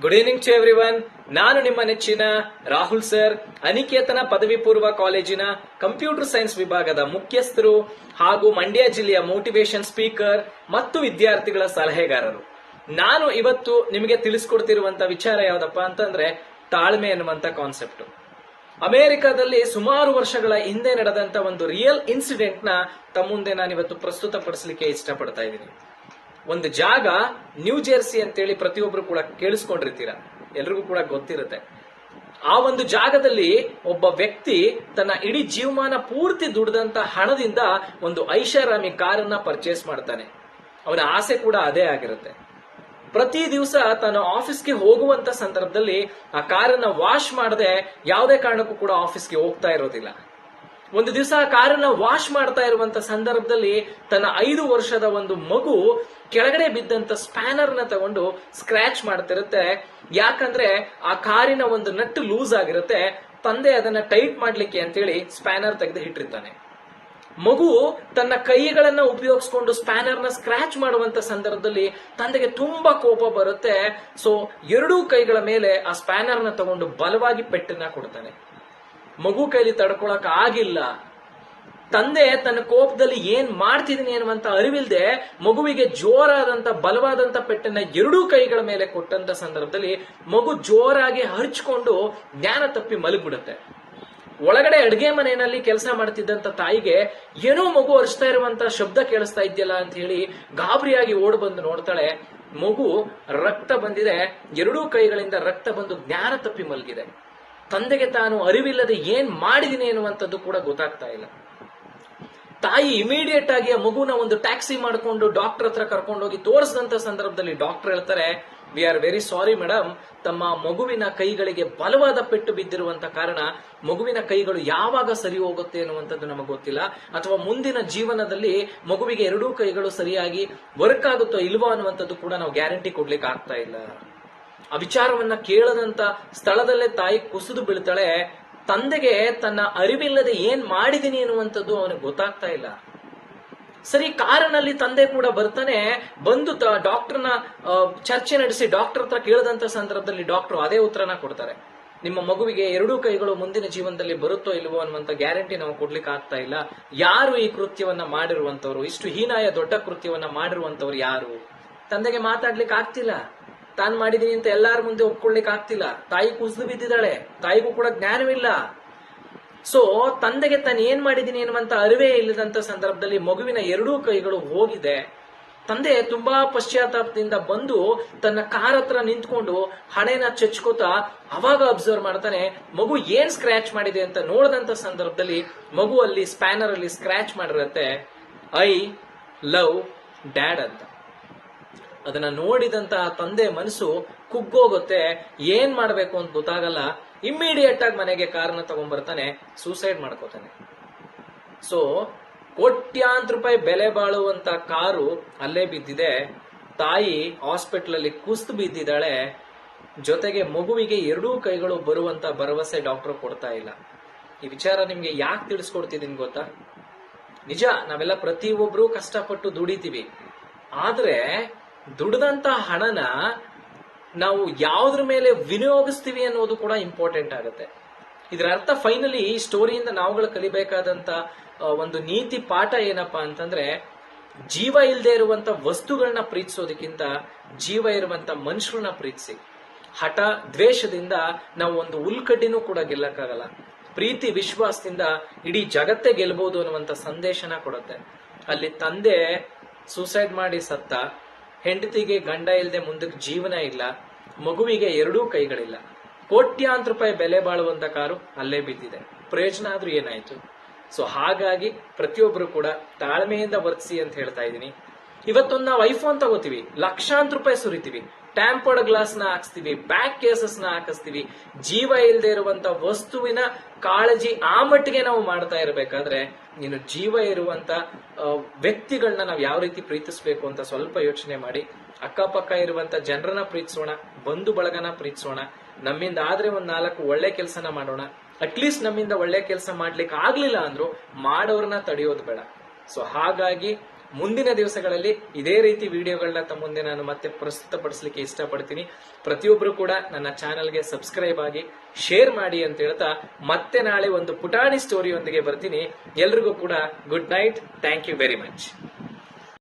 Good evening to everyone. ನಾನು ನಿಮ್ಮ ನೆಚ್ಚಿನ ರಾಹುಲ್ ಸರ್, ಅನಿಕೇತನ ಪದವಿ ಪೂರ್ವ ಕಾಲೇಜಿನ ಕಂಪ್ಯೂಟರ್ ಸೈನ್ಸ್ ವಿಭಾಗದ ಮುಖ್ಯಸ್ಥರು ಹಾಗೂ ಮಂಡ್ಯ ಜಿಲ್ಲೆಯ ಮೋಟಿವೇಶನ್ ಸ್ಪೀಕರ್ ಮತ್ತು ವಿದ್ಯಾರ್ಥಿಗಳ ಸಲಹೆಗಾರರು. ನಾನು ಇವತ್ತು ನಿಮಗೆ ತಿಳಿಸ್ಕೊಡ್ತಿರುವಂತ ವಿಚಾರ ಯಾವ್ದಪ್ಪ ಅಂತಂದ್ರೆ ತಾಳ್ಮೆ ಅನ್ನುವಂತ ಕಾನ್ಸೆಪ್ಟ್. ಅಮೆರಿಕದಲ್ಲಿ ಸುಮಾರು ವರ್ಷಗಳ ಹಿಂದೆ ನಡೆದಂತ ಒಂದು ರಿಯಲ್ ಇನ್ಸಿಡೆಂಟ್ ನ ತಮ್ಮ ಮುಂದೆ ನಾನು ಇವತ್ತು ಪ್ರಸ್ತುತಪಡಿಸಲಿಕ್ಕೆ ಇಷ್ಟಪಡ್ತಾ ಇದ್ದೀನಿ. ಒಂದು ಜಾಗ ನ್ಯೂ ಜೆರ್ಸಿ ಅಂತೇಳಿ ಪ್ರತಿಯೊಬ್ರು ಕೂಡ ಕೇಳಿಸ್ಕೊಂಡಿರ್ತೀರ, ಎಲ್ರಿಗೂ ಕೂಡ ಗೊತ್ತಿರುತ್ತೆ. ಆ ಒಂದು ಜಾಗದಲ್ಲಿ ಒಬ್ಬ ವ್ಯಕ್ತಿ ತನ್ನ ಇಡೀ ಜೀವಮಾನ ಪೂರ್ತಿ ದುಡಿದಂತ ಹಣದಿಂದ ಒಂದು ಐಷಾರಾಮಿ ಕಾರನ್ನ ಪರ್ಚೇಸ್ ಮಾಡ್ತಾನೆ. ಅವನ ಆಸೆ ಕೂಡ ಅದೇ ಆಗಿರುತ್ತೆ. ಪ್ರತಿ ದಿವಸ ತನ್ನ ಆಫೀಸ್ಗೆ ಹೋಗುವಂತ ಸಂದರ್ಭದಲ್ಲಿ ಆ ಕಾರನ್ನ ವಾಶ್ ಮಾಡದೆ ಯಾವುದೇ ಕಾರಣಕ್ಕೂ ಕೂಡ ಆಫೀಸ್ಗೆ ಹೋಗ್ತಾ ಇರೋದಿಲ್ಲ. ಒಂದು ದಿವಸ ಆ ಕಾರನ್ನ ವಾಶ್ ಮಾಡ್ತಾ ಇರುವಂತ ಸಂದರ್ಭದಲ್ಲಿ ತನ್ನ 5 ವರ್ಷದ ಒಂದು ಮಗು ಕೆಳಗಡೆ ಬಿದ್ದಂತ ಸ್ಪ್ಯಾನರ್ ನ ತಗೊಂಡು ಸ್ಕ್ರಾಚ್ ಮಾಡ್ತಿರುತ್ತೆ. ಯಾಕಂದ್ರೆ ಆ ಕಾರಿನ ಒಂದು ನಟ್ಟು ಲೂಸ್ ಆಗಿರುತ್ತೆ. ತಂದೆ ಅದನ್ನ ಟೈಟ್ ಮಾಡ್ಲಿಕ್ಕೆ ಅಂತೇಳಿ ಸ್ಪ್ಯಾನರ್ ತೆಗೆದು ಇಟ್ಟಿರ್ತಾನೆ. ಮಗು ತನ್ನ ಕೈಗಳನ್ನ ಉಪಯೋಗಿಸ್ಕೊಂಡು ಸ್ಪ್ಯಾನರ್ ನ ಸ್ಕ್ರಾಚ್ ಮಾಡುವಂತ ಸಂದರ್ಭದಲ್ಲಿ ತಂದೆಗೆ ತುಂಬಾ ಕೋಪ ಬರುತ್ತೆ. ಸೊ 2 ಕೈಗಳ ಮೇಲೆ ಆ ಸ್ಪ್ಯಾನರ್ ನ ತಗೊಂಡು ಬಲವಾಗಿ ಪೆಟ್ಟನ್ನ ಕೊಡ್ತಾನೆ. ಮಗು ಕೈಲಿ ತಡ್ಕೊಳಕ್ ಆಗಿಲ್ಲ. ತಂದೆ ತನ್ನ ಕೋಪದಲ್ಲಿ ಏನ್ ಮಾಡ್ತಿದ್ದೀನಿ ಅನ್ನುವಂತ ಅರಿವಿಲ್ದೆ ಮಗುವಿಗೆ ಜೋರಾದಂತ ಬಲವಾದಂತ ಪೆಟ್ಟನ್ನ 2 ಕೈಗಳ ಮೇಲೆ ಕೊಟ್ಟಂತ ಸಂದರ್ಭದಲ್ಲಿ ಮಗು ಜೋರಾಗಿ ಹರ್ಚ್ಕೊಂಡು ಜ್ಞಾನ ತಪ್ಪಿ ಮಲಗ್ಬಿಡುತ್ತೆ. ಒಳಗಡೆ ಅಡ್ಗೆ ಮನೆಯಲ್ಲಿ ಕೆಲಸ ಮಾಡ್ತಿದ್ದಂತ ತಾಯಿಗೆ ಏನೋ ಮಗು ಹರಿಸ್ತಾ ಇರುವಂತ ಶಬ್ದ ಕೇಳಿಸ್ತಾ ಇದೆಯಲ್ಲ ಅಂತ ಹೇಳಿ ಗಾಬರಿಯಾಗಿ ಓಡ್ ಬಂದು ನೋಡ್ತಾಳೆ. ಮಗು ರಕ್ತ ಬಂದಿದೆ, 2 ಕೈಗಳಿಂದ ರಕ್ತ ಬಂದು ಜ್ಞಾನ ತಪ್ಪಿ ಮಲಗಿದೆ. ತಂದೆಗೆ ತಾನು ಅರಿವಿಲ್ಲದೆ ಏನ್ ಮಾಡಿದೀನಿ ಅನ್ನುವಂಥದ್ದು ಕೂಡ ಗೊತ್ತಾಗ್ತಾ ಇಲ್ಲ. ತಾಯಿ ಇಮಿಡಿಯೇಟ್ ಆಗಿ ಆ ಮಗುನ ಒಂದು ಟ್ಯಾಕ್ಸಿ ಮಾಡ್ಕೊಂಡು ಡಾಕ್ಟರ್ ಹತ್ರ ಕರ್ಕೊಂಡೋಗಿ ತೋರಿಸಿದಂತ ಸಂದರ್ಭದಲ್ಲಿ ಡಾಕ್ಟರ್ ಹೇಳ್ತಾರೆ, we are very sorry madam, ತಮ್ಮ ಮಗುವಿನ ಕೈಗಳಿಗೆ ಬಲವಾದ ಪೆಟ್ಟು ಬಿದ್ದಿರುವಂತ ಕಾರಣ ಮಗುವಿನ ಕೈಗಳು ಯಾವಾಗ ಸರಿ ಹೋಗುತ್ತೆ ಅನ್ನುವಂಥದ್ದು ನಮಗೆ ಗೊತ್ತಿಲ್ಲ, ಅಥವಾ ಮುಂದಿನ ಜೀವನದಲ್ಲಿ ಮಗುವಿಗೆ 2 ಕೈಗಳು ಸರಿಯಾಗಿ ವರ್ಕ್ ಆಗುತ್ತೋ ಇಲ್ವೋ ಅನ್ನುವಂಥದ್ದು ಕೂಡ ನಾವು ಗ್ಯಾರಂಟಿ ಕೊಡ್ಲಿಕ್ಕೆ ಆಗ್ತಾ ಇಲ್ಲ. ಆ ವಿಚಾರವನ್ನ ಕೇಳದಂತ ಸ್ಥಳದಲ್ಲೇ ತಾಯಿ ಕುಸಿದು ಬೀಳ್ತಾಳೆ. ತಂದೆಗೆ ತನ್ನ ಅರಿವಿಲ್ಲದೆ ಏನ್ ಮಾಡಿದೀನಿ ಅನ್ನುವಂಥದ್ದು ಅವನಿಗೆ ಗೊತ್ತಾಗ್ತಾ ಇಲ್ಲ. ಸರಿ, ಕಾರಿನಲ್ಲಿ ತಂದೆ ಕೂಡ ಬರ್ತಾನೆ. ಬಂದು ಡಾಕ್ಟರ್ನ ಚರ್ಚೆ ನಡೆಸಿ ಡಾಕ್ಟರ್ ಹತ್ರ ಕೇಳದಂತ ಸಂದರ್ಭದಲ್ಲಿ ಡಾಕ್ಟರ್ ಅದೇ ಉತ್ತರನ ಕೊಡ್ತಾರೆ, ನಿಮ್ಮ ಮಗುವಿಗೆ 2 ಕೈಗಳು ಮುಂದಿನ ಜೀವನದಲ್ಲಿ ಬರುತ್ತೋ ಇಲ್ವೋ ಅನ್ನುವಂತ ಗ್ಯಾರಂಟಿ ನಾವು ಕೊಡ್ಲಿಕ್ಕೆ ಆಗ್ತಾ ಇಲ್ಲ. ಯಾರು ಈ ಕೃತ್ಯವನ್ನ ಮಾಡಿರುವಂತವ್ರು, ಇಷ್ಟು ಹೀನಾಯ ದೊಡ್ಡ ಕೃತ್ಯವನ್ನ ಮಾಡಿರುವಂತವ್ರು ಯಾರು? ತಂದೆಗೆ ಮಾತಾಡ್ಲಿಕ್ಕೆ ಆಗ್ತಿಲ್ಲ. ತಾನ್ ಮಾಡಿದೀನಿ ಅಂತ ಎಲ್ಲಾರ ಮುಂದೆ ಒಪ್ಕೊಳ್ಳಿಕ್ ಆಗ್ತಿಲ್ಲ. ತಾಯಿ ಕುಸಿದು ಬಿದ್ದಿದ್ದಾಳೆ, ತಾಯಿಗೂ ಕೂಡ ಜ್ಞಾನವಿಲ್ಲ. ಸೊ ತಂದೆಗೆ ತಾನು ಏನ್ ಮಾಡಿದೀನಿ ಅನ್ನುವಂತ ಅರಿವೇ ಇಲ್ಲದಂತ ಸಂದರ್ಭದಲ್ಲಿ ಮಗುವಿನ 2 ಕೈಗಳು ಹೋಗಿದೆ. ತಂದೆ ತುಂಬಾ ಪಶ್ಚಾತ್ತಾಪದಿಂದ ಬಂದು ತನ್ನ ಕಾರ್ ಹತ್ರ ನಿಂತ್ಕೊಂಡು ಹಣೆನ ಚಚ್ಕೋತಾ ಅವಾಗ ಅಬ್ಸರ್ವ್ ಮಾಡ್ತಾನೆ, ಮಗು ಏನ್ ಸ್ಕ್ರಾಚ್ ಮಾಡಿದೆ ಅಂತ ನೋಡಿದಂತ ಸಂದರ್ಭದಲ್ಲಿ ಮಗು ಅಲ್ಲಿ ಸ್ಪ್ಯಾನರ್ ಅಲ್ಲಿ ಸ್ಕ್ರಾಚ್ ಮಾಡಿರುತ್ತೆ, ಐ ಲವ್ ಡ್ಯಾಡ್ ಅಂತ. ಅದನ್ನ ನೋಡಿದಂತಹ ತಂದೆ ಮನಸ್ಸು ಕುಗ್ಗೋಗುತ್ತೆ. ಏನ್ ಮಾಡ್ಬೇಕು ಅಂತ ಗೊತ್ತಾಗಲ್ಲ. ಇಮ್ಮಿಡಿಯೇಟ್ ಆಗಿ ಮನೆಗೆ ಕಾರನ್ನ ತಗೊಂಡ್ಬರ್ತಾನೆ, ಸೂಸೈಡ್ ಮಾಡ್ಕೋತಾನೆ. ಸೊ ಕೋಟ್ಯಾಂತರ ರೂಪಾಯಿ ಬೆಲೆ ಬಾಳುವಂತ ಕಾರು ಅಲ್ಲೇ ಬಿದ್ದಿದೆ. ತಾಯಿ ಹಾಸ್ಪಿಟಲ್ ಅಲ್ಲಿ ಕುಸ್ತು ಬಿದ್ದಿದ್ದಾಳೆ. ಜೊತೆಗೆ ಮಗುವಿಗೆ 2 ಕೈಗಳು ಬರುವಂತ ಭರವಸೆ ಡಾಕ್ಟರ್ ಕೊಡ್ತಾ ಇಲ್ಲ. ಈ ವಿಚಾರ ನಿಮ್ಗೆ ಯಾಕೆ ತಿಳಿಸ್ಕೊಡ್ತಿದ್ದೀನಿ ಗೊತ್ತಾ? ನಿಜ, ನಾವೆಲ್ಲ ಪ್ರತಿಯೊಬ್ರು ಕಷ್ಟಪಟ್ಟು ದುಡಿತೀವಿ. ಆದ್ರೆ ದುಡ್ದಂತ ಹಣನ ನಾವು ಯಾವ್ದ್ರ ಮೇಲೆ ವಿನಿಯೋಗಿಸ್ತೀವಿ ಅನ್ನೋದು ಕೂಡ ಇಂಪಾರ್ಟೆಂಟ್ ಆಗುತ್ತೆ. ಇದರ ಅರ್ಥ ಫೈನಲಿ ಈ ಸ್ಟೋರಿಯಿಂದ ನಾವುಗಳು ಕಲಿಬೇಕಾದಂತ ಒಂದು ನೀತಿ ಪಾಠ ಏನಪ್ಪಾ ಅಂತಂದ್ರೆ, ಜೀವ ಇಲ್ಲದೆ ಇರುವಂತ ವಸ್ತುಗಳನ್ನ ಪ್ರೀತಿಸೋದಕ್ಕಿಂತ ಜೀವ ಇರುವಂತ ಮನುಷ್ಯರನ್ನ ಪ್ರೀತಿಸಿ. ಹಠ ದ್ವೇಷದಿಂದ ನಾವು ಒಂದು ಹುಲ್ಕಡ್ಡಿನೂ ಕೂಡ ಗೆಲ್ಲಕ್ಕಾಗಲ್ಲ. ಪ್ರೀತಿ ವಿಶ್ವಾಸದಿಂದ ಇಡೀ ಜಗತ್ತೇ ಗೆಲ್ಬಹುದು ಅನ್ನುವಂತ ಸಂದೇಶನ ಕೊಡುತ್ತೆ. ಅಲ್ಲಿ ತಂದೆ ಸೂಸೈಡ್ ಮಾಡಿ ಸತ್ತ, ಹೆಂಡತಿಗೆ ಗಂಡ ಇಲ್ಲದೆ ಮುಂದಕ್ಕೆ ಜೀವನ ಇಲ್ಲ, ಮಗುವಿಗೆ 2 ಕೈಗಳಿಲ್ಲ, ಕೋಟ್ಯಾಂತರ ರೂಪಾಯಿ ಬೆಲೆ ಬಾಳುವಂತ ಕಾರು ಅಲ್ಲೇ ಬಿದ್ದಿದೆ. ಪ್ರಯೋಜನ ಆದ್ರೂ ಏನಾಯ್ತು? ಸೊ ಹಾಗಾಗಿ ಪ್ರತಿಯೊಬ್ರು ಕೂಡ ತಾಳ್ಮೆಯಿಂದ ವರ್ತಿಸಿ ಅಂತ ಹೇಳ್ತಾ ಇದ್ದೀನಿ. ಇವತ್ತೊಂದು ನಾವು ಐಫೋನ್ ತಗೋತೀವಿ, ಲಕ್ಷಾಂತರ ರೂಪಾಯಿ ಸುರಿತೀವಿ, ಟ್ಯಾಂಪರ್ಡ್ ಗ್ಲಾಸ್ ನ ಹಾಕಿಸ್ತೀವಿ, ಬ್ಯಾಕ್ ಕೇಸಸ್ ನ ಹಾಕಿಸ್ತೀವಿ. ಜೀವ ಇಲ್ಲದೆ ಇರುವಂತ ವಸ್ತುವಿನ ಕಾಳಜಿ ಆ ಮಟ್ಟಿಗೆ ನಾವು ಮಾಡ್ತಾ ಇರಬೇಕಾದ್ರೆ ಇನ್ನು ಜೀವ ಇರುವಂತ ವ್ಯಕ್ತಿಗಳನ್ನ ನಾವು ಯಾವ ರೀತಿ ಪ್ರೀತಿಸ್ಬೇಕು ಅಂತ ಸ್ವಲ್ಪ ಯೋಚನೆ ಮಾಡಿ. ಅಕ್ಕಪಕ್ಕ ಇರುವಂತ ಜನರನ್ನ ಪ್ರೀತಿಸೋಣ, ಬಂಧು ಬಳಗನ ಪ್ರೀತಿಸೋಣ. ನಮ್ಮಿಂದ ಆದ್ರೆ 4 ಒಳ್ಳೆ ಕೆಲಸನ ಮಾಡೋಣ. ಅಟ್ಲೀಸ್ಟ್ ನಮ್ಮಿಂದ ಒಳ್ಳೆ ಕೆಲಸ ಮಾಡ್ಲಿಕ್ಕೆ ಆಗ್ಲಿಲ್ಲ ಅಂದ್ರು ಮಾಡೋರನ್ನ ತಡೆಯೋದು ಬೇಡ. ಸೊ ಹಾಗಾಗಿ ಮುಂದಿನ ದಿವಸಗಳಲ್ಲಿ ಇದೇ ರೀತಿ ವಿಡಿಯೋಗಳನ್ನ ತಮ್ಮ ಮುಂದೆ ನಾನು ಮತ್ತೆ ಪ್ರಸ್ತುತಪಡಿಸಲಿಕ್ಕೆ ಇಷ್ಟಪಡ್ತೀನಿ. ಪ್ರತಿಯೊಬ್ರು ಕೂಡ ನನ್ನ ಚಾನೆಲ್ಗೆ ಸಬ್ಸ್ಕ್ರೈಬ್ ಆಗಿ ಶೇರ್ ಮಾಡಿ ಅಂತ ಹೇಳ್ತಾ ಮತ್ತೆ ನಾಳೆ ಒಂದು ಪುಟಾಣಿ ಸ್ಟೋರಿಯೊಂದಿಗೆ ಬರ್ತೀನಿ. ಎಲ್ರಿಗೂ ಕೂಡ good night. Thank you very much.